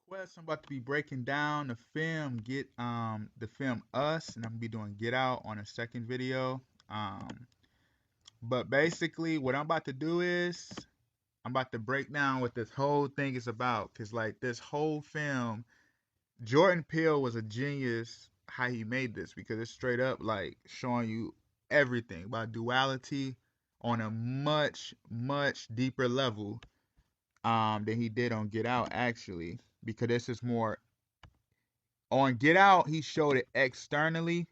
Quest, I'm about to be breaking down the film Us, and I'm gonna be doing Get Out on a second video. But basically, what I'm about to do is I'm about to break down what this whole thing is about, cause like this whole film, Jordan Peele was a genius how he made this because it's straight up like showing you everything about duality on a much deeper level than he did on Get Out actually, because this is more on Get Out, he showed it externally,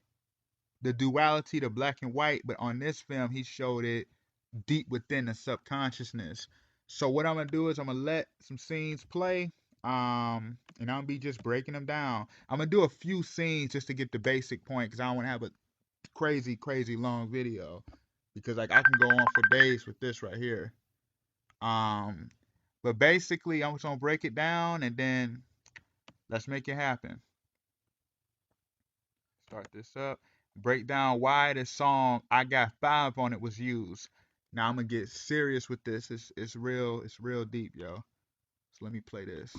the duality, the black and white, but on this film, he showed it deep within the subconsciousness. So what I'm gonna do is I'm gonna let some scenes play, and I'm gonna be just breaking them down. I'm gonna do a few scenes just to get the basic point, because I don't want to have a crazy long video, because like I can go on for days with this right here. Um, but basically, I'm just gonna break it down, and then let's make it happen. Start this up. Break down why the song "I Got Five" on it was used. Now I'm gonna get serious with this. It's real deep, yo. So let me play this.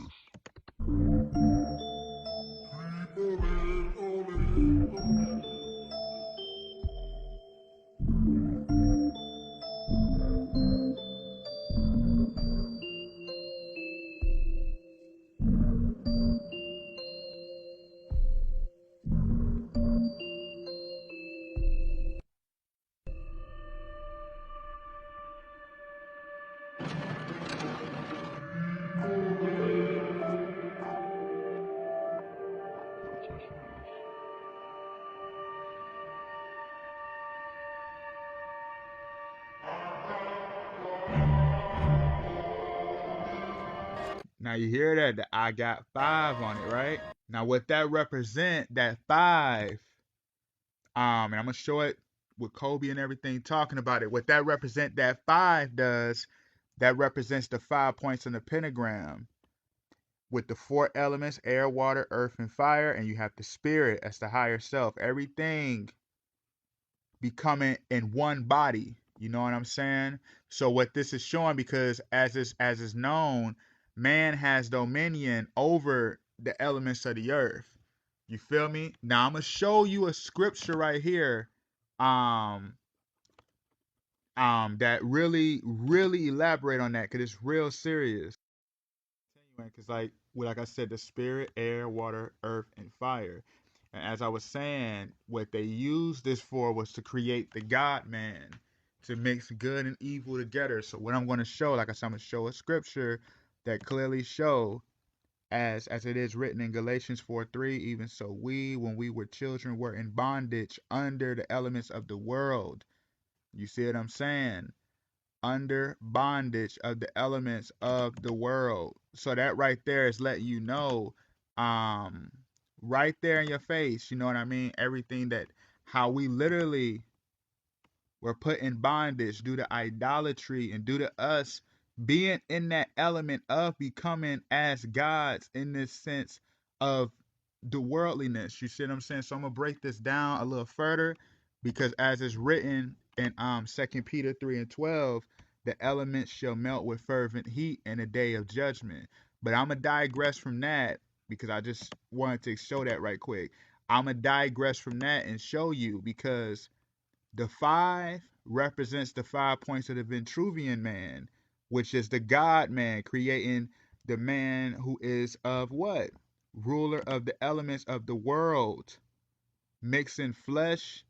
Now you hear that? The "I got five" on it, right? Now what that represent? That five. And I'm gonna show it with Kobe and everything talking about it. What that represent? That five does. That represents the 5 points in the pentagram, with the four elements: air, water, earth, and fire, and you have the spirit as the higher self. Everything becoming in one body. You know what I'm saying? So what this is showing, because as is known, man has dominion over the elements of the earth. You feel me? Now I'm gonna show you a scripture right here, um, that really elaborate on that, because it's real serious. Because like I said, the spirit, air, water, earth, and fire. And as I was saying, what they used this for was to create the God man, to mix good and evil together. So what I'm going to show, like I said, I'm going to show a scripture that clearly show, as it is written in Galatians 4:3, even so we, when we were children, were in bondage under the elements of the world. You see what I'm saying? Under bondage of the elements of the world. So that right there is letting you know, um, right there in your face, you know what I mean? Everything that, how we literally were put in bondage due to idolatry and due to us being in that element of becoming as gods in this sense of the worldliness. You see what I'm saying? So I'm gonna break this down a little further, because as it's written in 2 Peter 3:12, the elements shall melt with fervent heat in the day of judgment. But I'm gonna digress from that, because I just wanted to show that right quick. I'm gonna digress from that and show you, because the five represents the 5 points of the Vitruvian man, which is the God man, creating the man who is of what? Ruler of the elements of the world, mixing flesh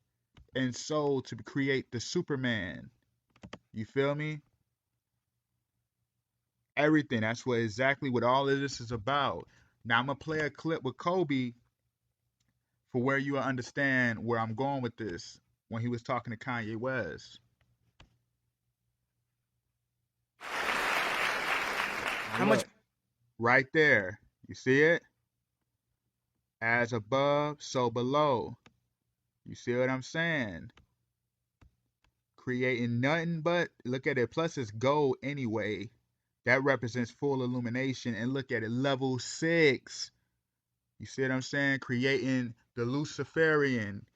and soul to create the Superman. You feel me? Everything. That's what exactly what all of this is about. Now I'm gonna play a clip with Kobe for where you will understand where I'm going with this, when he was talking to Kanye West. How much? Right there. You see it? As above, so below. You see what I'm saying? Creating nothing but, look at it, plus it's gold anyway. That represents full illumination. And look at it, level 6. You see what I'm saying? Creating the Luciferian.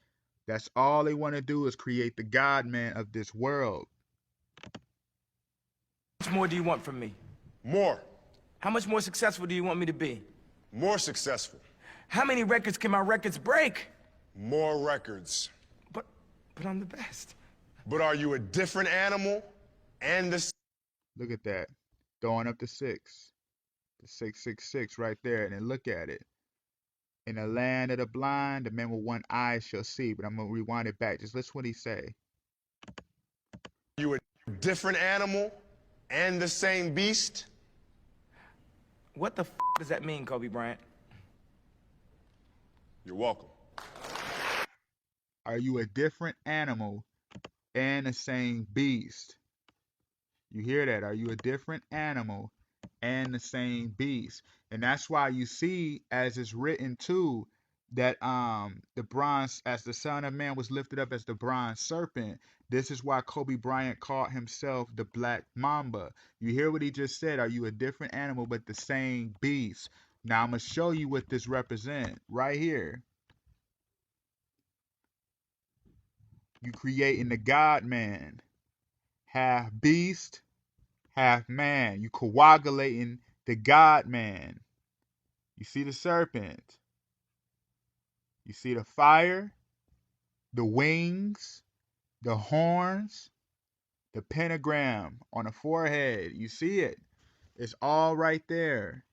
That's all they want to do, is create the God man of this world. How much more do you want from me? More. How much more successful do you want me to be? More successful. How many records can my records break? More records. But I'm the best. But are you a different animal and the... Look at that. Throwing up the 6. The 666 right there. And then look at it. In the land of the blind, the man with one eye shall see. But I'm going to rewind it back. Just listen what he say. You a different animal and the same beast? What the does that mean, Kobe Bryant? You're welcome. Are you a different animal and the same beast? You hear that? Are you a different animal and the same beast? And that's why you see, as it's written too, that the bronze, as the Son of Man was lifted up as the bronze serpent. This is why Kobe Bryant called himself the Black Mamba. You hear what he just said? Are you a different animal but the same beast? Now I'm gonna show you what this represents right here. You creating the God man, half beast, half man. You coagulating the God man. You see the serpent. You see the fire, the wings, the horns, the pentagram on the forehead. You see it. It's all right there.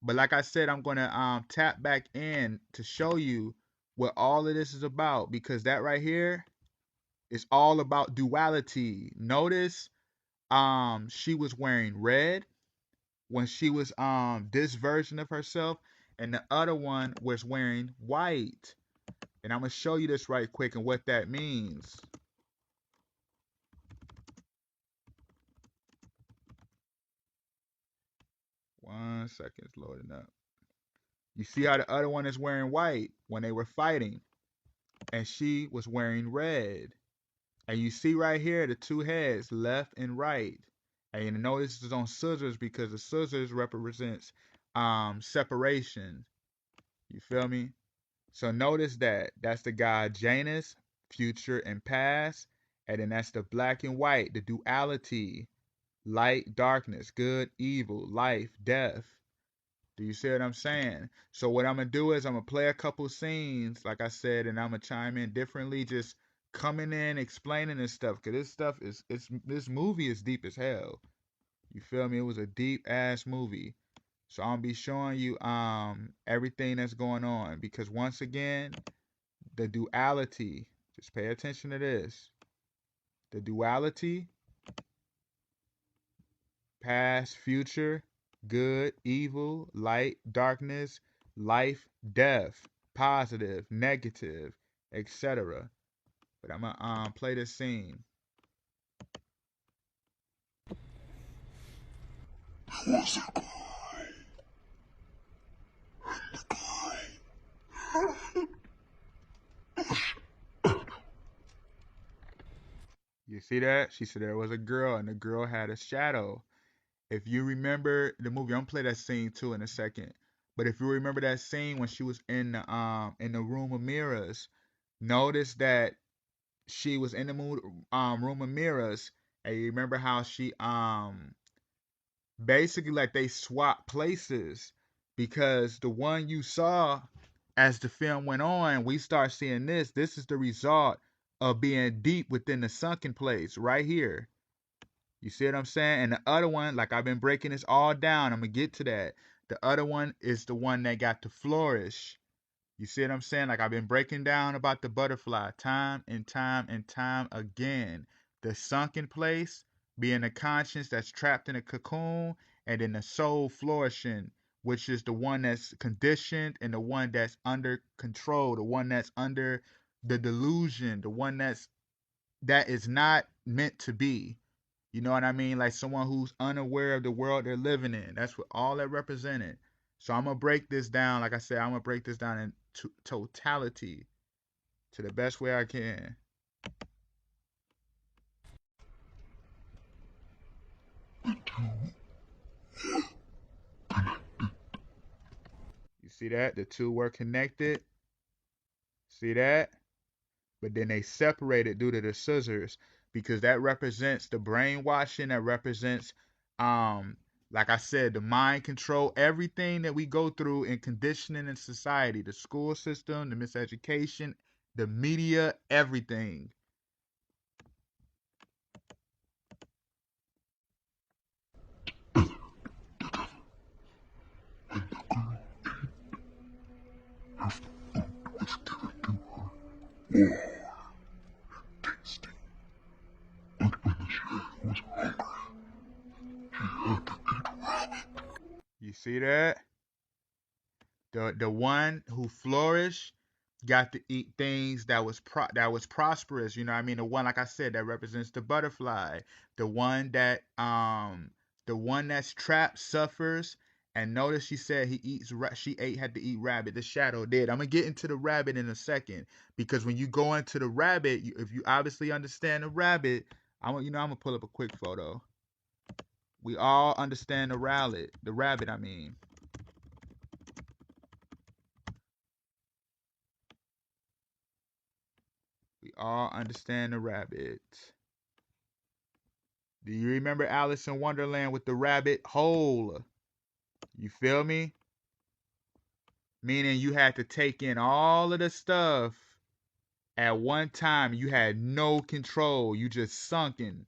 But like I said, I'm going to tap back in to show you what all of this is about, because that right here is all about duality. Notice she was wearing red when she was this version of herself, and the other one was wearing white. And I'm gonna show you this right quick and what that means. One second, it's loading up. You see how the other one is wearing white when they were fighting, and she was wearing red. And you see right here the two heads, left and right. And you notice it's on scissors because the scissors represents separation. You feel me? So notice that that's the god Janus, future and past, and then that's the black and white, the duality, light, darkness, good, evil, life, death. Do you see what I'm saying? So what I'm gonna do is I'm gonna play a couple scenes, like I said, and I'm gonna chime in differently, just coming in, explaining this stuff, cause this stuff is this movie is deep as hell. You feel me? It was a deep ass movie. So I'm gonna be showing you everything that's going on, because once again, the duality, just pay attention to this. The duality, past, future, good, evil, light, darkness, life, death, positive, negative, etc. But I'm gonna play this scene. You see that? She said there was a girl, and the girl had a shadow. If you remember the movie, I'm gonna play that scene too in a second. But if you remember that scene when she was in the room of mirrors, notice that she was in the room of mirrors, and you remember how she basically like they swapped places, because the one you saw as the film went on, we start seeing this. This is the result of being deep within the sunken place right here. You see what I'm saying? And the other one, like I've been breaking this all down, I'm gonna get to that. The other one is the one that got to flourish. You see what I'm saying? Like I've been breaking down about the butterfly time and time and time again. The sunken place being the conscience that's trapped in a cocoon, and then the soul flourishing, which is the one that's conditioned and the one that's under control, the one that's under the delusion, the one that is not meant to be. You know what I mean? Like someone who's unaware of the world they're living in. That's what all that represented. So I'm gonna break this down. Like I said, I'm gonna break this down in totality to the best way I can. You see that? The two were connected. See that? But then they separated due to the scissors, because that represents the brainwashing, that represents Like I said, the mind control everything that we go through in conditioning in society, the school system, the miseducation, the media, everything. You see that? The one who flourished got to eat things that was prosperous. You know what I mean? The one, like I said, that represents the butterfly. The one that the one that's trapped suffers. And notice she said she ate had to eat rabbit. The shadow did. I'm gonna get into the rabbit in a second, because when you go into the rabbit, if you obviously understand the rabbit, I'm gonna pull up a quick photo. We all understand the rabbit. The rabbit, I mean. We all understand the rabbit. Do you remember Alice in Wonderland with the rabbit hole? You feel me? Meaning you had to take in all of the stuff at one time. You had no control. You just sunken.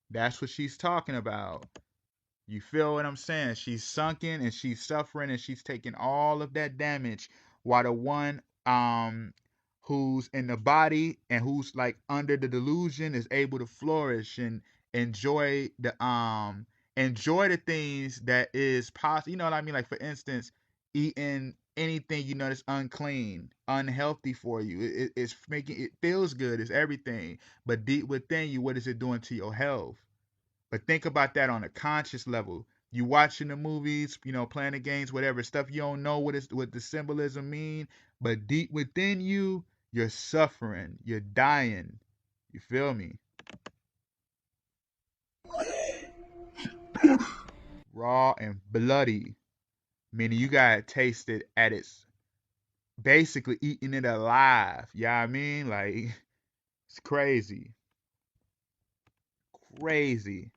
That's what she's talking about. You feel what I'm saying? She's sunken and she's suffering and she's taking all of that damage, while the one who's in the body and who's like under the delusion is able to flourish and enjoy the things that is possible. You know what I mean? Like, for instance, eating anything that's unclean, unhealthy for you. It's making it feels good. It's everything. But deep within you, what is it doing to your health? But think about that on a conscious level. You watching the movies, playing the games, whatever stuff, you don't know what the symbolism mean, but deep within you, you're suffering, you're dying. You feel me? Raw and bloody, meaning you gotta taste it at its basically eating it alive. You know what I mean? Like, it's crazy. Crazy.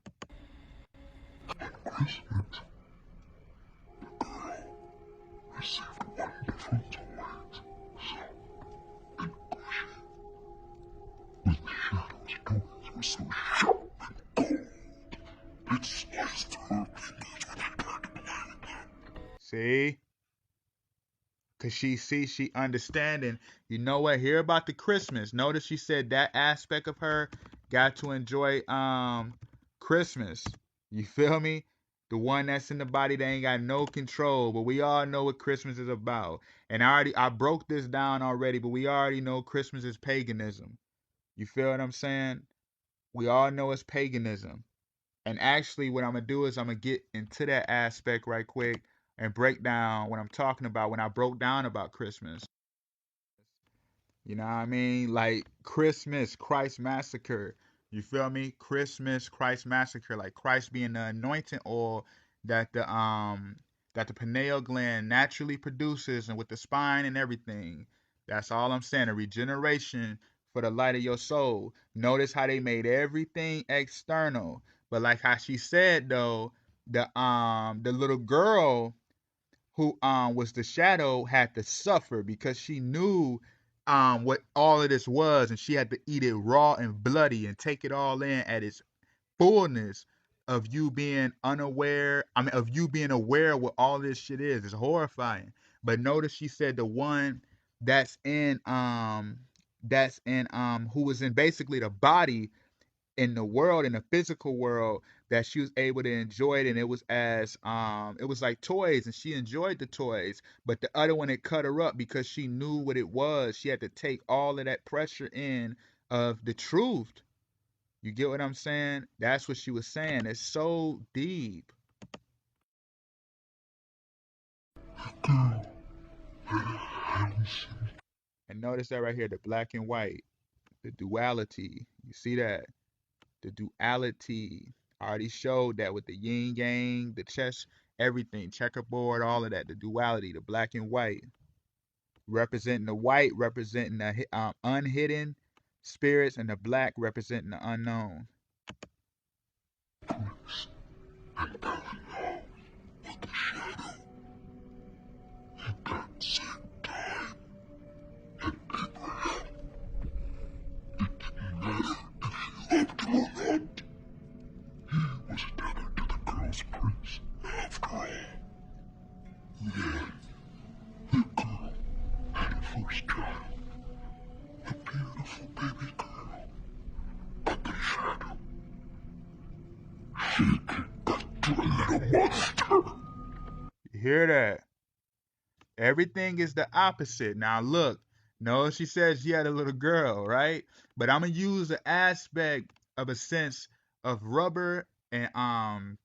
See? Cause she understanding. You know what? Hear about the Christmas. Notice she said that aspect of her got to enjoy Christmas. You feel me? The one that's in the body that ain't got no control. But we all know what Christmas is about. And I broke this down already, but we already know Christmas is paganism. You feel what I'm saying? We all know it's paganism. And actually, what I'm gonna do is I'm gonna get into that aspect right quick and break down what I'm talking about when I broke down about Christmas. You know what I mean? Like Christmas, Christ massacre. You feel me? Christmas, Christ massacre. Like Christ being the anointing oil that the pineal gland naturally produces, and with the spine and everything. That's all I'm saying. A regeneration for the light of your soul. Notice how they made everything external. But like how she said though, the little girl who was the shadow had to suffer because she knew what all of this was, and she had to eat it raw and bloody and take it all in at its fullness of you being unaware. I mean, of you being aware of what all this shit is. It's horrifying. But notice she said the one that's in who was in basically the body in the world, in the physical world, that she was able to enjoy it, and it was like toys, and she enjoyed the toys. But the other one, it cut her up because she knew what it was. She had to take all of that pressure in of the truth. You get what I'm saying? That's what she was saying. It's so deep. And notice that right here, the black and white, the duality. You see that? The duality. I already showed that with the yin yang, the chess, everything, checkerboard, all of that. The duality, the black and white, representing the white, representing the unhidden spirits, and the black representing the unknown. You hear that? Everything is the opposite. Now look, no, she says she had a little girl, right? But I'm gonna use the aspect of a sense of rubber and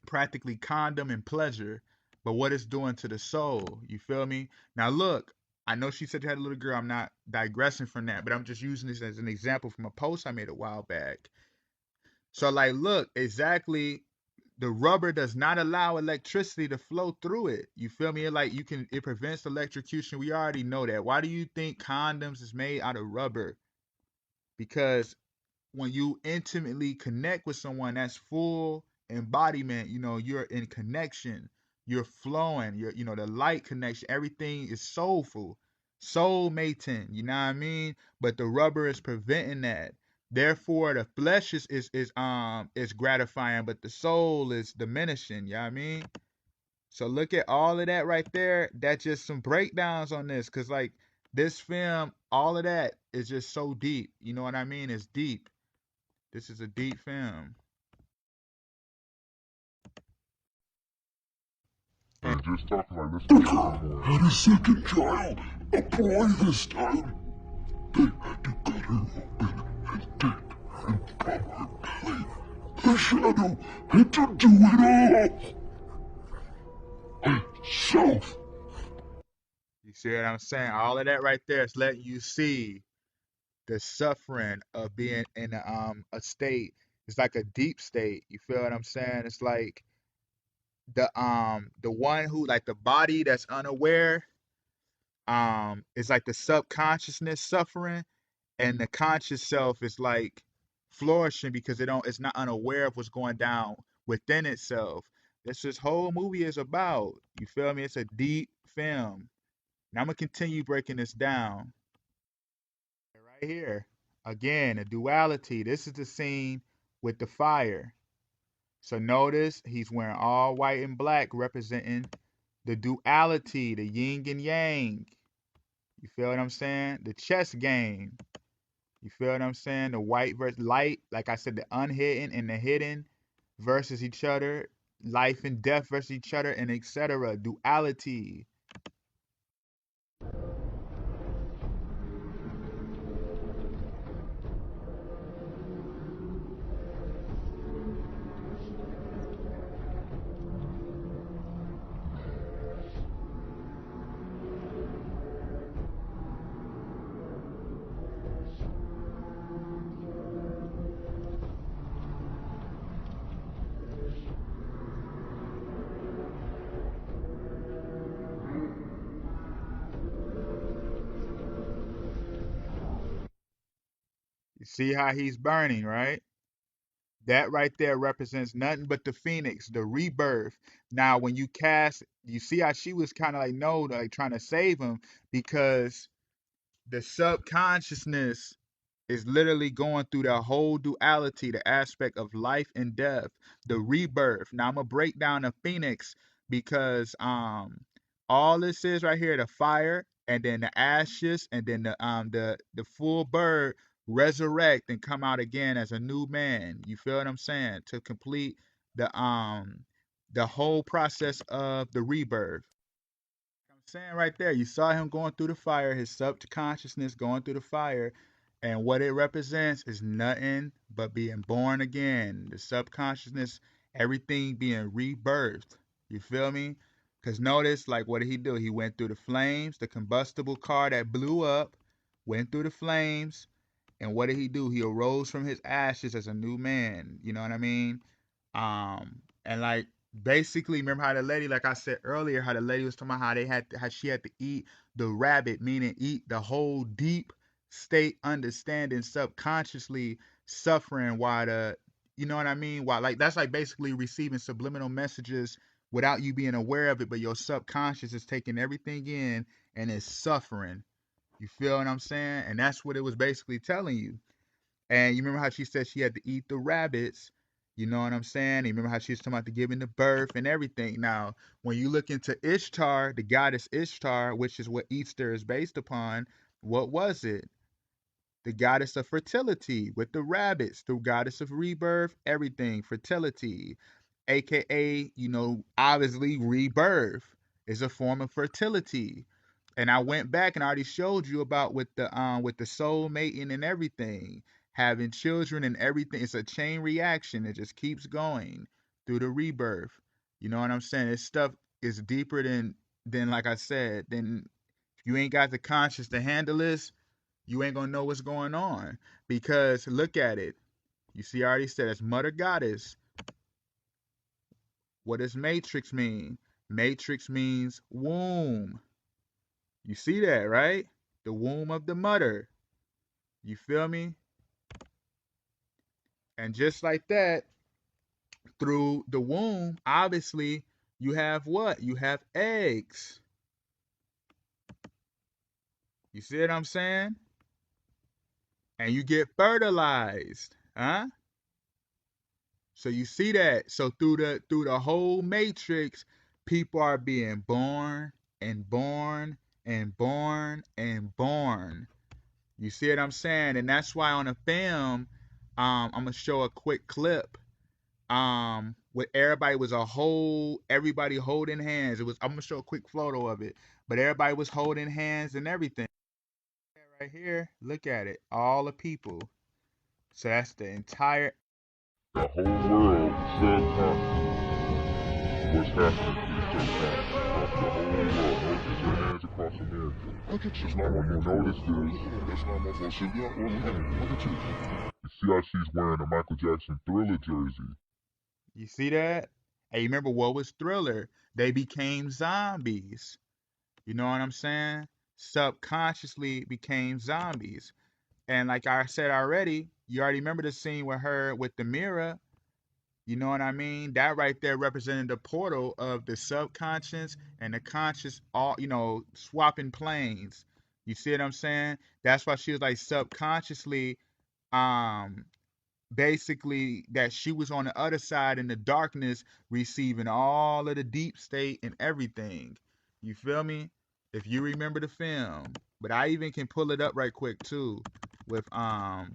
practically condom and pleasure, but what it's doing to the soul. You feel me? Now look, I know she said she had a little girl. I'm not digressing from that, but I'm just using this as an example from a post I made a while back. So like, look, exactly. The rubber does not allow electricity to flow through it. You feel me? It prevents electrocution. We already know that. Why do you think condoms is made out of rubber? Because when you intimately connect with someone, that's full embodiment. You're in connection, you're flowing, the light connection, everything is soulful, soul mating, you know what I mean? But the rubber is preventing that. Therefore the flesh is gratifying, but the soul is diminishing, you know what I mean? So look at all of that right there. That's just some breakdowns on this, because like this film, all of that is just so deep, you know what I mean? It's deep. This is a deep film. And just talking like this is more. Had a second child, a boy this time. They had to cut her open and dig and probably the shadow had to do it all himself. You see what I'm saying? All of that right there is letting you see the suffering of being in a state. It's like a deep state. You feel what I'm saying? It's like the one who, like, the body that's unaware, is like the subconsciousness suffering, and the conscious self is like flourishing because it's not unaware of what's going down within itself. This whole movie is about. You feel me? It's a deep film. Now I'm gonna continue breaking this down. Right here, again, a duality. This is the scene with the fire. So notice he's wearing all white and black, representing the duality, the yin and yang. You feel what I'm saying? The chess game. You feel what I'm saying? The white versus light, like I said, the unhidden and the hidden versus each other, life and death versus each other, and etc. Duality. You see how he's burning, right? That right there represents nothing but the phoenix, the rebirth. Now, when you cast, you see how she was kind of like, no, like trying to save him, because the subconsciousness is literally going through the whole duality, the aspect of life and death, the rebirth. Now I'm gonna break down the phoenix, because all this is right here, the fire and then the ashes and then the full bird resurrect and come out again as a new man. You feel what I'm saying? To complete the whole process of the rebirth. I'm saying right there, you saw him going through the fire, his subconsciousness going through the fire, and what it represents is nothing but being born again. The subconsciousness, everything being rebirthed. You feel me? Because notice, like, what did he do? He went through the flames, the combustible car that blew up, went through the flames, and what did he do? He arose from his ashes as a new man. You know what I mean? And like, basically, remember how the lady, like I said earlier, how the lady was talking about how she had to eat the rabbit, meaning eat the whole deep state understanding subconsciously suffering while you know what I mean? While, like, that's like basically receiving subliminal messages without you being aware of it, but your subconscious is taking everything in and is suffering. You feel what I'm saying? And that's what it was basically telling you. And you remember how she said she had to eat the rabbits. You know what I'm saying? And you remember how she was talking about the giving the birth and everything. Now, when you look into Ishtar, the goddess Ishtar, which is what Easter is based upon, what was it? The goddess of fertility with the rabbits, the goddess of rebirth, everything, fertility, aka, obviously rebirth is a form of fertility. And I went back and I already showed you about with the soul mating and everything, having children and everything. It's a chain reaction. It just keeps going through the rebirth. You know what I'm saying? This stuff is deeper than like I said, then if you ain't got the conscience to handle this, you ain't gonna know what's going on. Because look at it. You see, I already said it's mother goddess. What does matrix mean? Matrix means womb. You see that, right? The womb of the mother. You feel me? And just like that, through the womb, obviously, you have what? You have eggs. You see what I'm saying? And you get fertilized. Huh? So you see that. So through the whole matrix, people are being born and born and born and born. You see what I'm saying? And that's why on the film, I'm gonna show a quick clip. With everybody holding hands. I'm gonna show a quick photo of it, but everybody was holding hands and everything. Right here, look at it. All the people. So that's the entire. The whole world, subconscious. What's happening to the subconscious across the whole world? Notice your hands across America. Look at you. That's not what you notice this. That's not my fault. Yeah, look at you. You see how she's wearing a Michael Jackson Thriller jersey. You see that? Hey, remember what was Thriller? They became zombies. You know what I'm saying? Subconsciously became zombies. And like I said already, you already remember the scene with her with the mirror. You know what I mean? That right there represented the portal of the subconscious and the conscious, all swapping planes. You see what I'm saying? That's why she was like subconsciously, um, basically that she was on the other side in the darkness, receiving all of the deep state and everything. You feel me? If you remember the film, but I even can pull it up right quick too, with I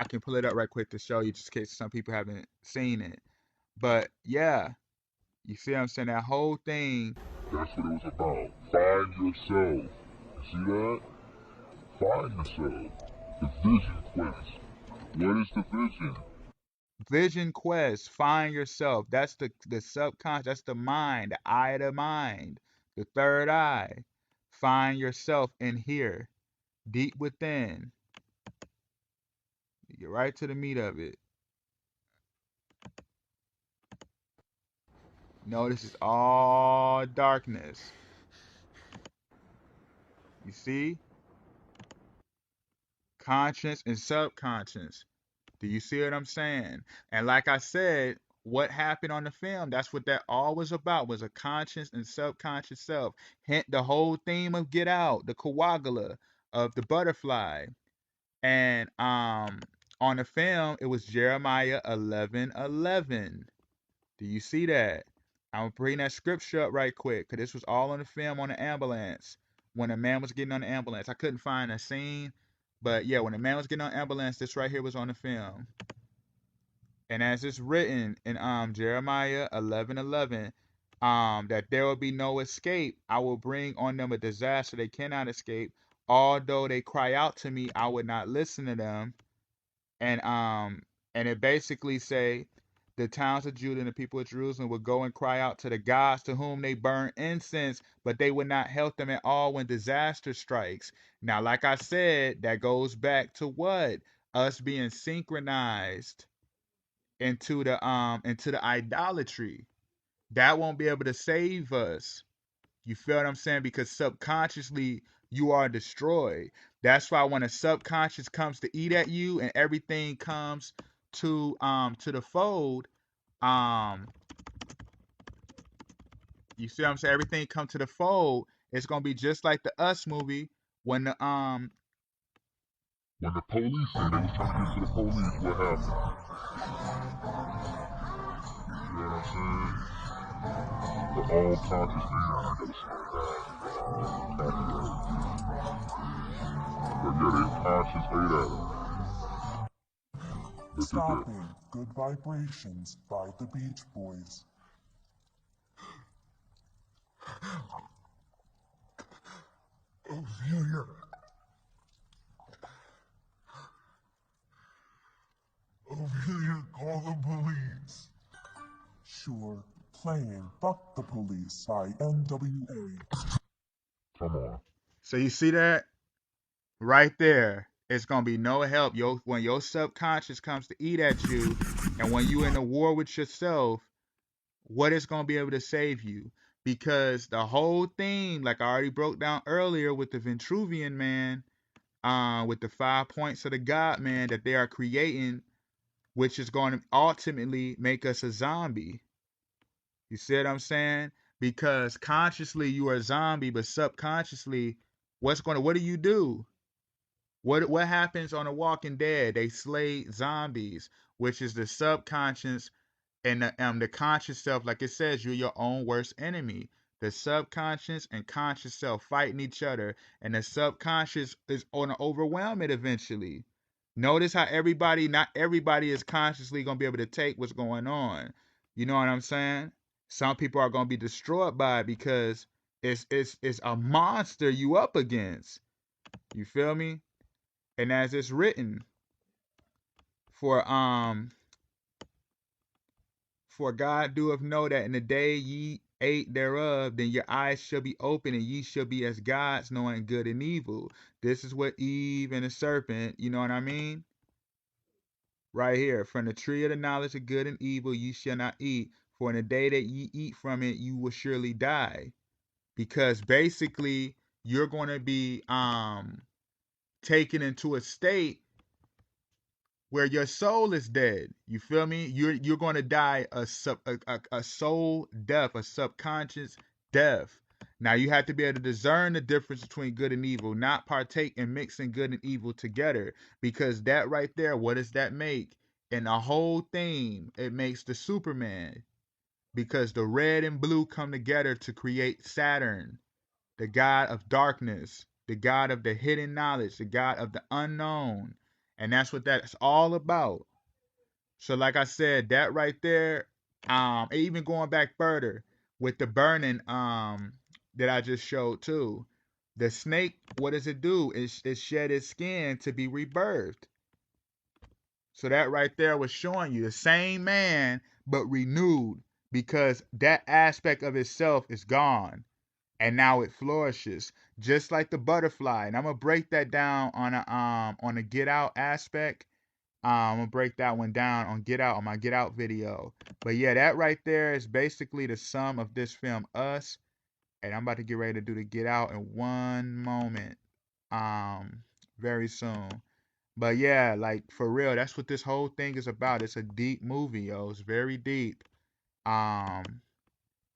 can pull it up right quick to show you, just in case some people haven't seen it. But yeah, you see what I'm saying? That whole thing. That's what it was about. Find yourself. You see that? Find yourself. The vision quest. What is the vision? Vision quest, find yourself. That's the subconscious, that's the mind, the eye of the mind, the third eye. Find yourself in here, deep within. You get right to the meat of it. Notice it's all darkness. You see? Conscious and subconscious. Do you see what I'm saying? And like I said, what happened on the film, that's what that all was about, was a conscious and subconscious self. Hint the whole theme of Get Out, the koala of the butterfly. And on the film, it was Jeremiah 11:11. Do you see that? I'm bringing that scripture up right quick, because this was all on the film on the ambulance. When a man was getting on the ambulance. I couldn't find a scene, but yeah, when a man was getting on the ambulance, this right here was on the film. And as it's written in Jeremiah 11:11, that there will be no escape. I will bring on them a disaster they cannot escape. Although they cry out to me, I would not listen to them. And it basically say the towns of Judah and the people of Jerusalem would go and cry out to the gods to whom they burn incense, but they would not help them at all when disaster strikes. Now, like I said, that goes back to what? Us being synchronized into the idolatry. That won't be able to save us. You feel what I'm saying? Because subconsciously you are destroyed. That's why when a subconscious comes to eat at you and everything comes to the fold, um, you see what I'm saying? Everything come to the fold. It's gonna be just like the Us movie when the police and they was trying to get to the police, what happened? You know what I'm saying? The all conscious thing, I gotta slow down. But yeah, they conscious ate at him. Stopping Good Vibrations by the Beach Boys. Ophelia. Ophelia, call the police. Sure, playing Fuck the Police by NWA. Come on. so you see that right there. It's gonna be no help. When your subconscious comes to eat at you, and when you in a war with yourself, what is gonna be able to save you? Because the whole thing, like I already broke down earlier with the Vitruvian man, with the 5 points of the God man that they are creating, which is going to ultimately make us a zombie. You see what I'm saying? Because consciously you are a zombie, but subconsciously, what do you do? What happens on The Walking Dead? They slay zombies, which is the subconscious and the conscious self. Like it says, you're your own worst enemy. The subconscious and conscious self fighting each other, and the subconscious is going to overwhelm it eventually. Notice how not everybody is consciously going to be able to take what's going on. You know what I'm saying? Some people are going to be destroyed by it because it's a monster you up against. You feel me? And as it's written, for God doeth know that in the day ye ate thereof, then your eyes shall be open, and ye shall be as gods, knowing good and evil. This is what Eve and the serpent, you know what I mean? Right here, from the tree of the knowledge of good and evil ye shall not eat, for in the day that ye eat from it, you will surely die. Because basically, you're going to be taken into a state where your soul is dead. You feel me? You're going to die a soul death, a subconscious death. Now you have to be able to discern the difference between good and evil, not partake in mixing good and evil together, because that right there, what does that make? In the whole thing, it makes the Superman, because the red and blue come together to create Saturn, the god of darkness, the god of the hidden knowledge, the god of the unknown. And that's what that's all about. So like I said, that right there, even going back further with the burning that I just showed too. The snake, what does it do? It shed its skin to be rebirthed. So that right there was showing you the same man, but renewed, because that aspect of itself is gone. And now it flourishes just like the butterfly. And I'm gonna break that down on a Get Out aspect. I'm gonna break that one down on Get Out, on my Get Out video. But yeah, that right there is basically the sum of this film, Us. And I'm about to get ready to do the Get Out in one moment, very soon. But yeah, like for real, that's what this whole thing is about. It's a deep movie, yo. It's very deep. Um,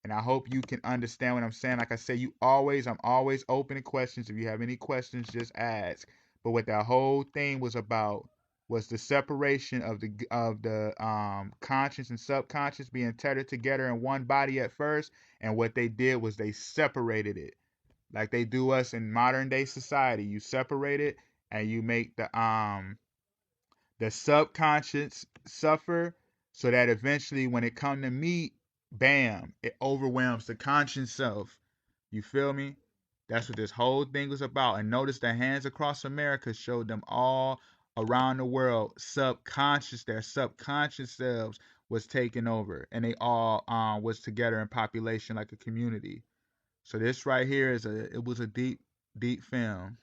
and I hope you can understand what I'm saying. Like I say, I'm always open to questions. If you have any questions, just ask. But what that whole thing was about was the separation of the conscious and subconscious being tethered together in one body at first. And what they did was they separated it, like they do us in modern day society. You separate it and you make the subconscious suffer, so that eventually when it come to meet, bam, it overwhelms the conscious self. You feel me? That's what this whole thing was about. And notice the Hands Across America showed them all around the world subconscious, their subconscious selves was taken over, and they all was together in population like a community. So this right here it was a deep film.